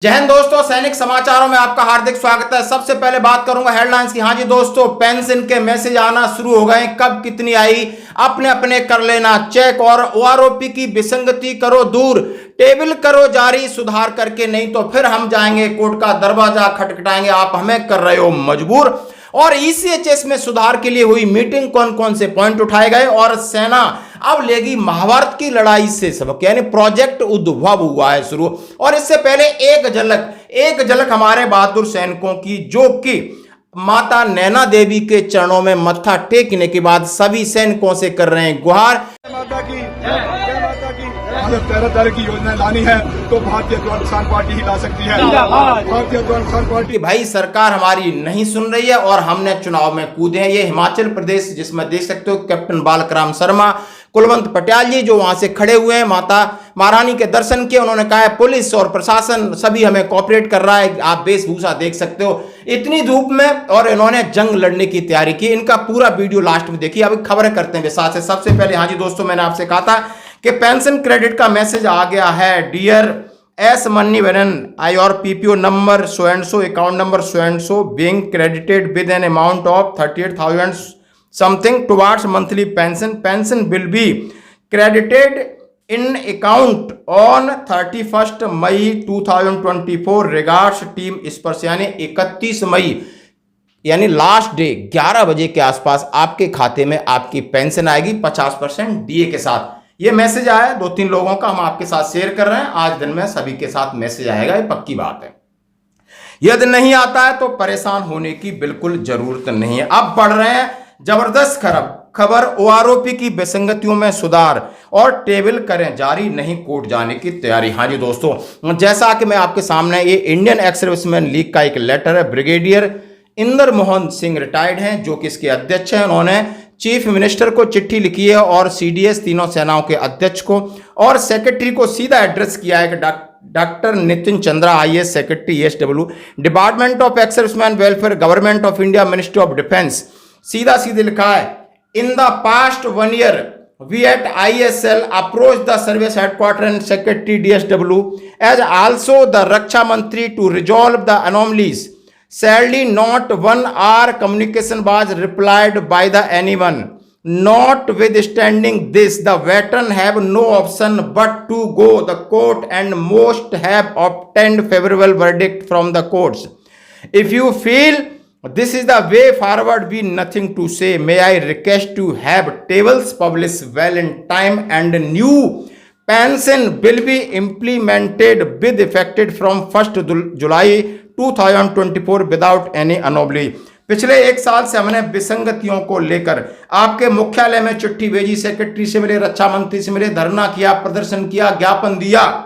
जय हिंद दोस्तों, सैनिक समाचारों में आपका हार्दिक स्वागत है। सबसे पहले बात करूंगा हेडलाइंस की। हाँ जी दोस्तों, पेंशन के मैसेज आना शुरू हो गए। कब कितनी आई अपने अपने कर लेना चेक, और ओआरओपी की विसंगति करो दूर, टेबल करो जारी सुधार करके, नहीं तो फिर हम जाएंगे कोर्ट का दरवाजा खटखटाएंगे, आप हमें कर रहे हो मजबूर। और ईसीएचएस में सुधार के लिए हुई मीटिंग, कौन कौन से पॉइंट उठाए गए, और सेना अब लेगी महाभारत की लड़ाई से सबक, यानी प्रोजेक्ट उद्भव हुआ है शुरू। और इससे पहले एक झलक हमारे बहादुर सैनिकों की, जो कि माता नैना देवी के चरणों में मत्था टेकने के बाद सभी सैनिकों से कर रहे हैं गुहार। माता की अगर तरह तरह की योजना लानी है तो भारतीय जनता किसान पार्टी ही ला सकती है। भारतीय जनता किसान पार्टी भाई सरकार हमारी नहीं सुन रही है और हमने चुनाव में कूदे हैं। ये हिमाचल प्रदेश, जिसमें देख सकते हो कैप्टन बालकृष्ण शर्मा, कुलवंत पटियाल जी जो वहां से खड़े हुए हैं, माता महारानी के दर्शन किए। उन्होंने कहा है पुलिस और प्रशासन सभी हमें कोऑपरेट कर रहा है। आप वेशभूषा देख सकते हो इतनी धूप में, और इन्होंने जंग लड़ने की तैयारी की। इनका पूरा वीडियो लास्ट में देखिए। अभी खबरें करते हैं विस्तार से। सबसे पहले हाँ जी दोस्तों, मैंने आपसे कहा था कि पेंशन क्रेडिट का मैसेज आ गया है। डियर एस मनी वेरन, आई और PPO number so and so, account number so and so, being credited with an amount of 38,000 something towards monthly pension will be credited in account on 31st May 2024 regards team Sparsh, यानी 31 मई यानी last day 11 बजे के आसपास आपके खाते में आपकी pension आएगी 50% डीए के साथ। ये मैसेज आया 2-3 लोगों का, हम आपके साथ शेयर कर रहे हैं। आज दिन में सभी के साथ मैसेज आएगा, ये पक्की बात है। यदि नहीं आता है तो परेशान होने की बिल्कुल जरूरत नहीं है। अब बढ़ रहे हैं जबरदस्त खबर, ओआरओपी की विसंगतियों में सुधार और टेबल करें जारी, नहीं कोर्ट जाने की तैयारी। हाँ जी दोस्तों, जैसा कि मैं आपके सामने, ये इंडियन एक्स सर्विसमैन लीग का एक लेटर है। ब्रिगेडियर इंदर मोहन सिंह रिटायर्ड हैं, जो कि इसके अध्यक्ष हैं। उन्होंने चीफ मिनिस्टर को चिट्ठी लिखी है, और सीडीएस तीनों सेनाओं के अध्यक्ष को और सेक्रेटरी को सीधा एड्रेस किया है कि doctor Nitin Chandra, IAS secretary SW, department of ex serviceman welfare, government of India, ministry of defence. सीधा सीधे लिखा है, in the past 1 year we at ISL approached the service headquarters and secretary DSW as also the Raksha Mantri to resolve the anomalies. Sadly, not 1 hour communication was replied by the anyone. Notwithstanding this, the veteran have no option but to go the court, and most have obtained favorable verdict from the courts. If you feel this is the way forward, we nothing to say. May I request to have tables published well in time, and new pension will be implemented with effective from 1st July 2024 without any anomaly. पिछले 1 साल से हमने विसंगतियों को लेकर आपके मुख्यालय में चिट्ठी भेजी, सेक्रेटरी से मिले, रक्षा मंत्री से मिले, धरना किया, प्रदर्शन किया, ज्ञापन दिया,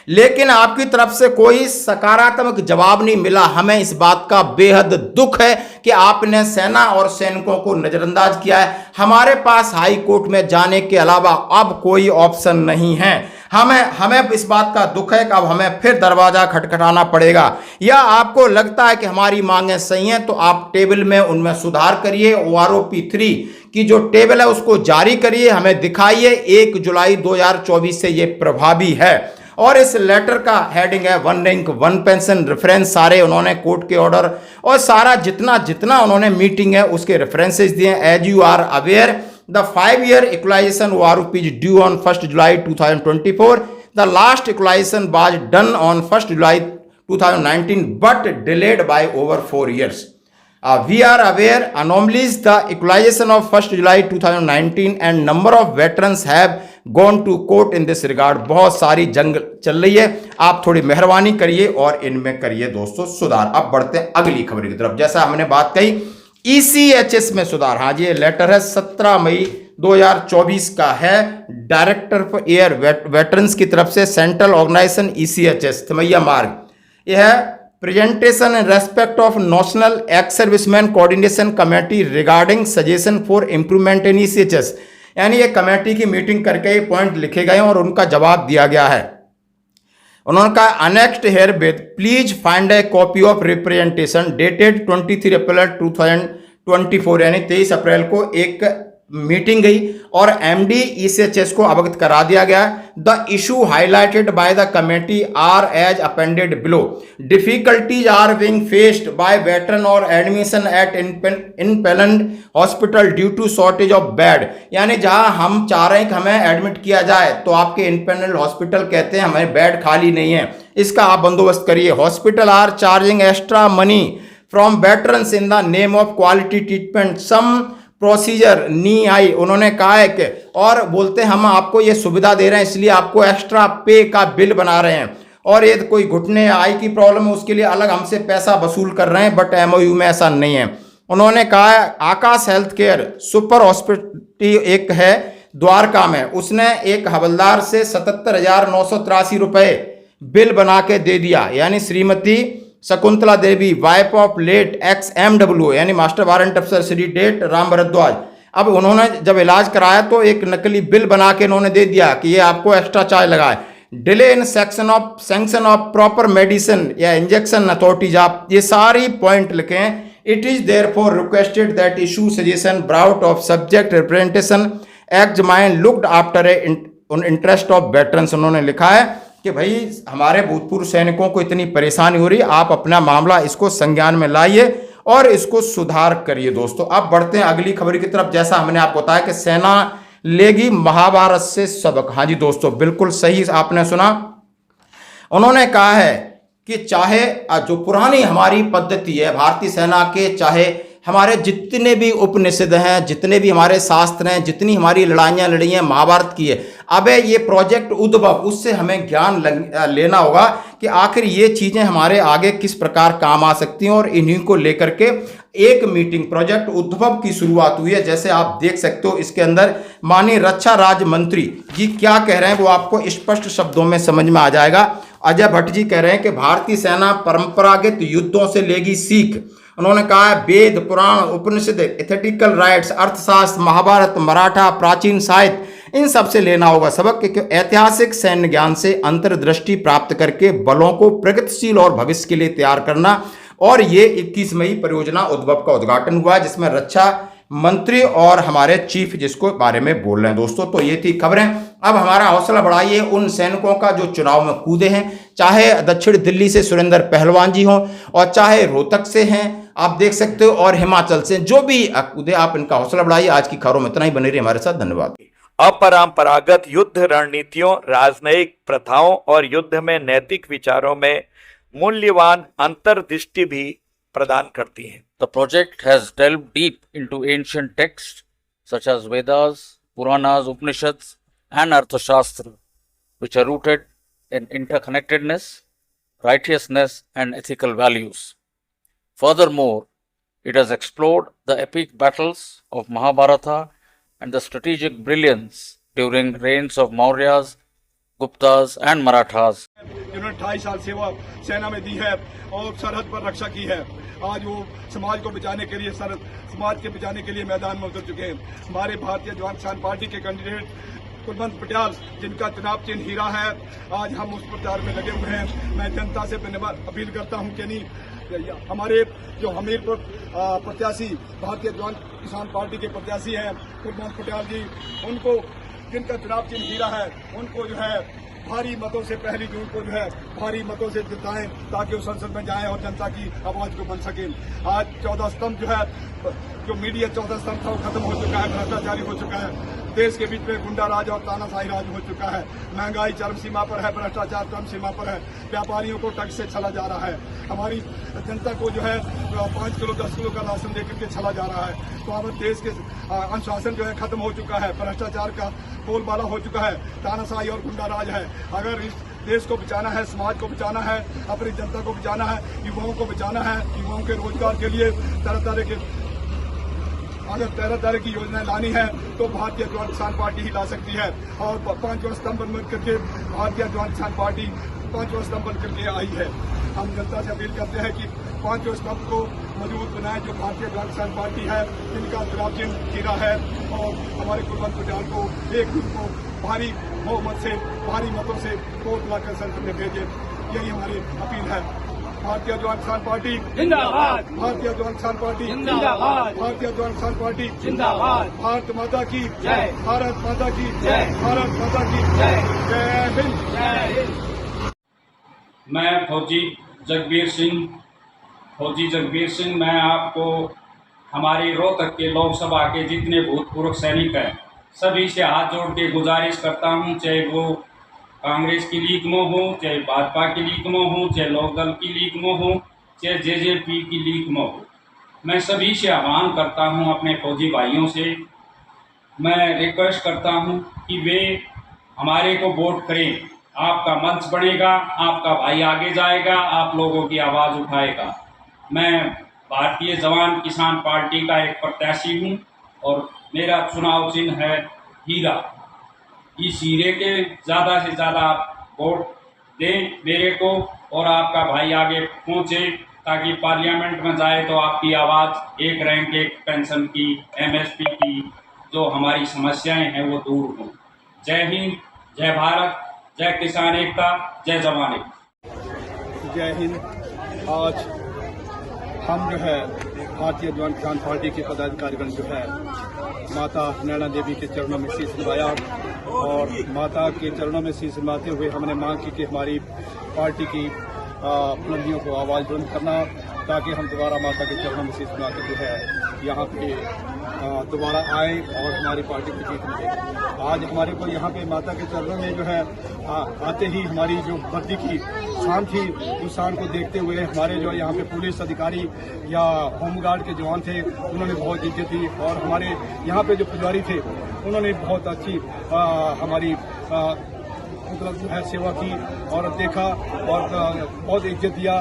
लेकिन आपकी तरफ से कोई सकारात्मक जवाब नहीं मिला। हमें इस बात का बेहद दुख है कि आपने सेना और सैनिकों को नजरअंदाज किया है। हमारे पास हाई कोर्ट में जाने के अलावा अब कोई ऑप्शन नहीं है। हमें इस बात का दुख है कि अब हमें फिर दरवाजा खटखटाना पड़ेगा। या आपको लगता है कि हमारी मांगें सही हैं, तो आप टेबल में उनमें सुधार करिए। ओआरओपी 3 की जो टेबल है उसको जारी करिए, हमें दिखाइए। 1 जुलाई 2024 से ये प्रभावी है। और इस लेटर का हेडिंग है 1 रैंक 1 पेंशन, रेफरेंस सारे उन्होंने कोर्ट के ऑर्डर और सारा जितना उन्होंने मीटिंग है उसके रेफरेंसेस दिए। As you are aware, the 5 year equalization ORP is due on 1st July 2024. The last equalization was done on 1st July 2019 but delayed by over 4 years. We are aware anomalies the equalization of 1st July 2019 and number of veterans have gone to court in this regard. बहुत सारी जंग चल रही है, आप थोड़ी मेहरबानी करिए और इनमें करिए दोस्तों सुधार। अब बढ़ते हैं अगली खबर की तरफ। जैसा हमने बात कही ईसीएचएस में सुधार। हाँ जी, ये लेटर है 17 मई 2024 का है, डायरेक्टर फॉर एयर वेटरन्स की तरफ से, सेंट्रल ऑर्गेनाइजेशन ईसीएचएस थमैया मार्ग। यह है presentation in respect of national ex serviceman coordination committee regarding suggestion for improvement in ECHS, यानी ये कमेटी की मीटिंग करके ये पॉइंट लिखे गए और उनका जवाब दिया गया है। उन्होंने कहा annexed here with please find A copy of representation dated 23 अप्रैल 2024, यानी 23 अप्रैल को एक मीटिंग गई और एमडी ईसीएचएस को अवगत करा दिया गया। The issue highlighted by the committee are as appended below. Difficulties are being faced by veteran और admission at empanelled hospital due to shortage of bed. यानी जहां हम चाह रहे हैं कि हमें एडमिट किया जाए तो आपके इनपेलेंड हॉस्पिटल कहते हैं हमारे बेड खाली नहीं है, इसका आप बंदोबस्त करिए। Hospital are charging extra money from veterans in the name of quality treatment, some procedure knee eye. उन्होंने कहा है कि और बोलते हैं हम आपको ये सुविधा दे रहे हैं इसलिए आपको एक्स्ट्रा पे का बिल बना रहे हैं, और ये कोई घुटने या आई की प्रॉब्लम है उसके लिए अलग हमसे पैसा वसूल कर रहे हैं, बट एमओयू में ऐसा नहीं है। उन्होंने कहा है आकाश हेल्थ केयर सुपर हॉस्पिटल एक है द्वारका में, उसने एक हवलदार से 77,983 रुपये बिल बना के दे दिया। यानी Shrimati Shakuntala Devi wife of late XMW यानी मास्टर वारंट ऑफिसर श्री डेट राम भरद्वाज। अब उन्होंने जब इलाज कराया तो एक नकली बिल बना के उन्होंने दे दिया कि ये आपको एक्स्ट्रा चार्ज लगा है। Delay in sanction of proper medicine या इंजेक्शन अथॉरिटीज, आप ये सारी पॉइंट लिखें। It is therefore requested that issue suggestion brought of subject representation examine looked after interest of veterans. उन्होंने लिखा है कि भाई हमारे भूतपूर्व सैनिकों को इतनी परेशानी हो रही है, आप अपना मामला इसको संज्ञान में लाइए और इसको सुधार करिए। दोस्तों अब बढ़ते हैं अगली खबर की तरफ। जैसा हमने आपको बताया कि सेना लेगी महाभारत से सबक। हाँ जी दोस्तों, बिल्कुल सही आपने सुना। उन्होंने कहा है कि चाहे जो पुरानी हमारी पद्धति है भारतीय सेना के, चाहे हमारे जितने भी उपनिषद हैं, जितने भी हमारे शास्त्र हैं, जितनी हमारी लड़ाइयाँ लड़ी हैं महाभारत की है, अब ये प्रोजेक्ट उद्भव, उससे हमें ज्ञान लेना होगा कि आखिर ये चीज़ें हमारे आगे किस प्रकार काम आ सकती हैं, और इन्हीं को लेकर के एक मीटिंग प्रोजेक्ट उद्भव की शुरुआत हुई है। जैसे आप देख सकते हो इसके अंदर माननीय रक्षा राज्य मंत्री जी क्या कह रहे हैं वो आपको स्पष्ट शब्दों में समझ में आ जाएगा। अजय भट्ट जी कह रहे हैं कि भारतीय सेना परंपरागत युद्धों से लेगी सीख। उन्होंने कहा है वेद पुराण उपनिषद एथेटिकल राइट्स अर्थशास्त्र महाभारत मराठा प्राचीन साहित्य इन सब से लेना होगा सबक, क्योंकि ऐतिहासिक सैन्य ज्ञान से अंतर्दृष्टि प्राप्त करके बलों को प्रगतिशील और भविष्य के लिए तैयार करना। और ये 21 मई परियोजना उद्भव का उद्घाटन हुआ जिसमें रक्षा मंत्री और हमारे चीफ जिसको बारे में बोल रहे हैं। दोस्तों तो ये थी खबरें। अब हमारा हौसला बढ़ाइए उन सैनिकों का जो चुनाव में कूदे हैं, चाहे दक्षिण दिल्ली से सुरेंद्र पहलवान जी हों और चाहे रोहतक से हैं, आप देख सकते हो, और हिमाचल से जो भी कूदे, आप इनका हौसला बढ़ाइए। आज की खबरों में इतना ही, बने रहिए हमारे साथ। धन्यवाद। अपरंपरागत युद्ध रणनीतियों, राजनयिक प्रथाओं और युद्ध में नैतिक विचारों में मूल्यवान अंतर्दृष्टि भी प्रदान करती है। The project has delved deep into ancient texts such as Vedas, Puranas, Upanishads, and Arthashastra, which are rooted in interconnectedness, righteousness, and ethical values. Furthermore, it has explored the epic battles of Mahabharata and the strategic brilliance during reigns of Mauryas, Guptas, and Marathas. जिन्होंने 28 साल सेवा सेना में दी है और सरहद पर रक्षा की है, आज वो समाज को बचाने के लिए समाज के बचाने के लिए मैदान में उतर चुके हैं। हमारे भारतीय जवान किसान पार्टी के कैंडिडेट कुलवंत पटियाल, जिनका चुनाव चिन्ह हीरा है, आज हम उस प्रचार में लगे हुए हैं। मैं जनता से अपील करता हूं कि नहीं, हमारे जो हमीरपुर प्रत्याशी भारतीय जवान किसान पार्टी के प्रत्याशी हैं कुलवंत पटियाल जी, उनको जिनका चुनाव चिन्ह हीरा है, उनको जो है भारी मतों से, पहली जून को जो है भारी मतों से जिताएं ताकि वो संसद में जाएं और जनता की आवाज को बन सके। आज 14 स्तंभ जो है, जो मीडिया 14 स्तंभ था वो खत्म हो चुका है, भ्रष्टाचारी हो चुका है, देश के बीच में गुंडा राज और तानाशाही राज हो चुका है, महंगाई चरम सीमा पर है, भ्रष्टाचार चरम सीमा पर है, व्यापारियों को टैक्स से छला जा रहा है, हमारी जनता को जो है 5 किलो 10 किलो का राशन देकर के छला जा रहा है। तो अब देश के अनुशासन जो है खत्म हो चुका है, भ्रष्टाचार का बोलबाला हो चुका है, तानाशाही और गुंडा राज है। अगर इस देश को बचाना है, समाज को बचाना है, अपनी जनता को बचाना है, युवाओं को बचाना है, युवाओं के रोजगार के लिए तरह तरह की योजनाएं लानी है तो भारतीय जवान किसान पार्टी ही ला सकती है। और 5वां स्तंभ बन करके भारतीय जवान किसान पार्टी 5वां स्तंभ बन करके आई है। हम जनता से अपील करते हैं कि 5वें स्तंभ को मजबूत बनाएं, जो भारतीय जवान किसान पार्टी है, जिनका चुनाव चिन्ह हीरा है, और हमारे कुलवंत पटियाल को एक दिन को भारी बहुमत से, भारी मतों से वोट लाकर संसद में भेजे। यही हमारी अपील है। भारतीय जवान किसान पार्टी जिंदाबाद, भारतीय जवान किसान पार्टी जिंदाबाद, भारतीय जवान किसान पार्टी जिंदाबाद। भारत माता की जय। भारत माता की जय। भारत माता की जय। जय हिंद। जय हिंद। मैं फौजी जगबीर सिंह मैं आपको हमारी रोहतक के लोकसभा के जितने भूतपूर्व सैनिक हैं सभी से हाथ जोड़ के गुजारिश करता हूं, चाहे वो कांग्रेस की लीग में हो, चाहे भाजपा की लीग में हो, चाहे लोकदल की लीग में हो, चाहे जेजेपी की लीग में हो, मैं सभी से आह्वान करता हूं, अपने फौजी भाइयों से मैं रिक्वेस्ट करता हूं कि वे हमारे को वोट करें। आपका मंच बनेगा, आपका भाई आगे जाएगा, आप लोगों की आवाज़ उठाएगा। मैं भारतीय जवान किसान पार्टी का एक प्रत्याशी हूं और मेरा चुनाव चिन्ह है हीरा। इस हीरे के ज़्यादा से ज़्यादा आप वोट दें मेरे को और आपका भाई आगे पहुंचे ताकि पार्लियामेंट में जाए तो आपकी आवाज़ एक रैंक एक पेंशन की, एमएसपी की जो हमारी समस्याएं हैं वो दूर हों। जय हिंद, जय भारत, जय किसान एकता, जय जवान एकता। जय हिंद। आज हम जो है भारतीय जवान किसान पार्टी के पदाधिकारीगण जो है माता नैना देवी के चरणों में शीश नवाया और माता के चरणों में शीश नवाते हुए हमने मांग की कि हमारी पार्टी की उपलब्धियों को आवाज़ बुलंद करना ताकि हम दोबारा माता के चरणों में शीश नवाते जो है यहाँ पे दोबारा आए और हमारी पार्टी की जीत मिले। आज हमारे को यहाँ पे माता के चरणों में जो है आते ही हमारी जो वर्दी की शान थी उस शान को देखते हुए हमारे जो यहाँ पे पुलिस अधिकारी या होमगार्ड के जवान थे उन्होंने बहुत इज्जत दी और हमारे यहाँ पे जो पुजारी थे उन्होंने बहुत अच्छी हमारी मतलब जो है सेवा की और देखा और बहुत इज्जत दिया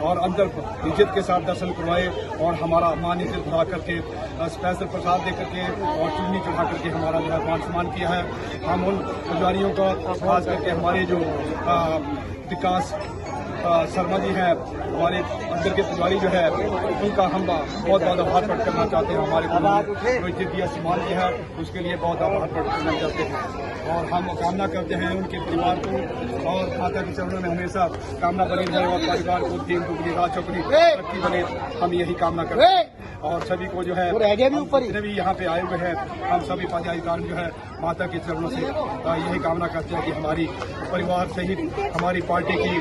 और अंदर इज्जत के साथ दर्शन करवाए और हमारा मान इज्जत बढ़ा करके स्पेशल प्रसाद दे करके और चुन्नी चढ़ा करके हमारा जो है मान सम्मान किया है। हम उन पुजारियों का खास करके हमारे जो विकास शर्मा जी हैं हमारे अंदर के पुजारी जो है उनका हम बहुत बहुत आभार प्रकट करना चाहते हैं। हमारे को इज्जत दिया सम्मान दिया है उसके लिए बहुत आभार प्रकट करना चाहते हैं और हम कामना करते हैं उनके परिवार को और माता के चरणों में हमेशा कामना बनी रहे और परिवार को दिन दुगनी रात चौगनी तरक्की बने, हम यही कामना करते हैं। और सभी को जो है जितने भी यहाँ पे आए हुए हैं हम सभी पदाधिकारी जो है माता के चरणों से यही कामना करते हैं कि हमारी परिवार सहित हमारी पार्टी की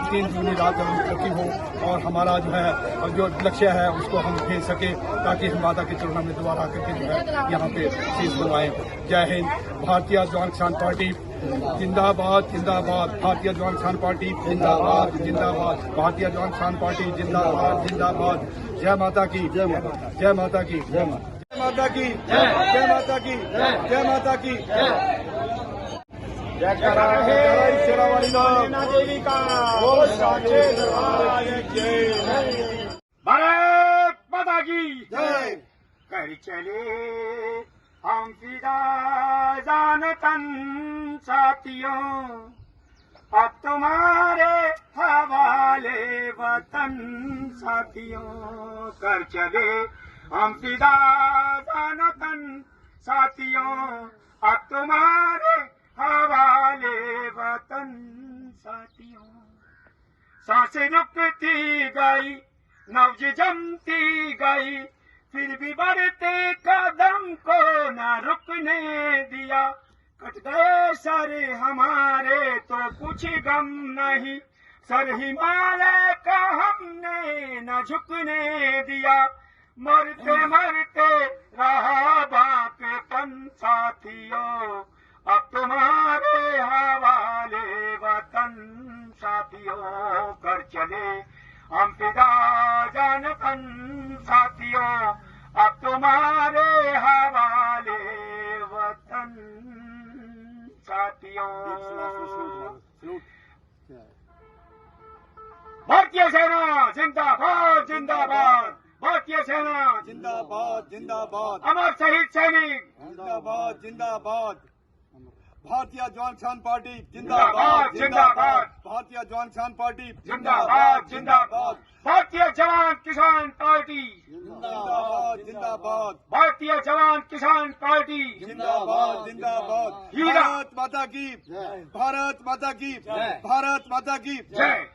दिन दुगनी रात तरक्की हो और हमारा जो है जो लक्ष्य है उसको हम भेज सके ताकि हम माता के चरणों में दोबारा आकर के जो है यहाँ पे शीश बनवाएं। जय हिंद। भारतीय जवान किसान पार्टी जिंदाबाद जिंदाबाद। भारतीय जवान किसान पार्टी जिंदाबाद जिंदाबाद। भारतीय जवान किसान पार्टी जिंदाबाद जिंदाबाद। जय माता की जय माता की जय माता की जय माता की जय माता की जय करा रहे शेरावाली नैना देवी का बोल साचे दरबार जय। भारत माता की जय। कर चले हम फिदा जान तन साथियों अब तुम्हारे हवाले वतन साथियों। कर चले हम फिदा जान तन साथियों अब तुम्हारे हवाले वतन साथियों। सांसें रुकती गई नब्ज जमती गई फिर भी बढ़ते कदम को न रुकने दिया। कट गए सर हमारे तो कुछ गम नहीं सर हिमालय का हमने न झुकने दिया। मरते मरते रहा बापन साथियों अब तुम्हारे हवाले वतन साथियों। कर चले हम फिदा जान तन साथियों अब तुम्हारे हवाले वतन साथियों। भारतीय सेना जिंदाबाद जिंदाबाद। भारतीय सेना जिंदाबाद जिंदाबाद। अमर शहीद सैनिक जिंदाबाद जिंदाबाद। भारतीय जवान किसान पार्टी जिंदाबाद जिंदाबाद। भारतीय जवान किसान पार्टी जिंदाबाद जिंदाबाद। भारतीय जवान किसान पार्टी जिंदाबाद जिंदाबाद। भारतीय जवान किसान पार्टी जिंदाबाद जिंदाबाद। भारत माता की भारत माता की भारत माता की जय।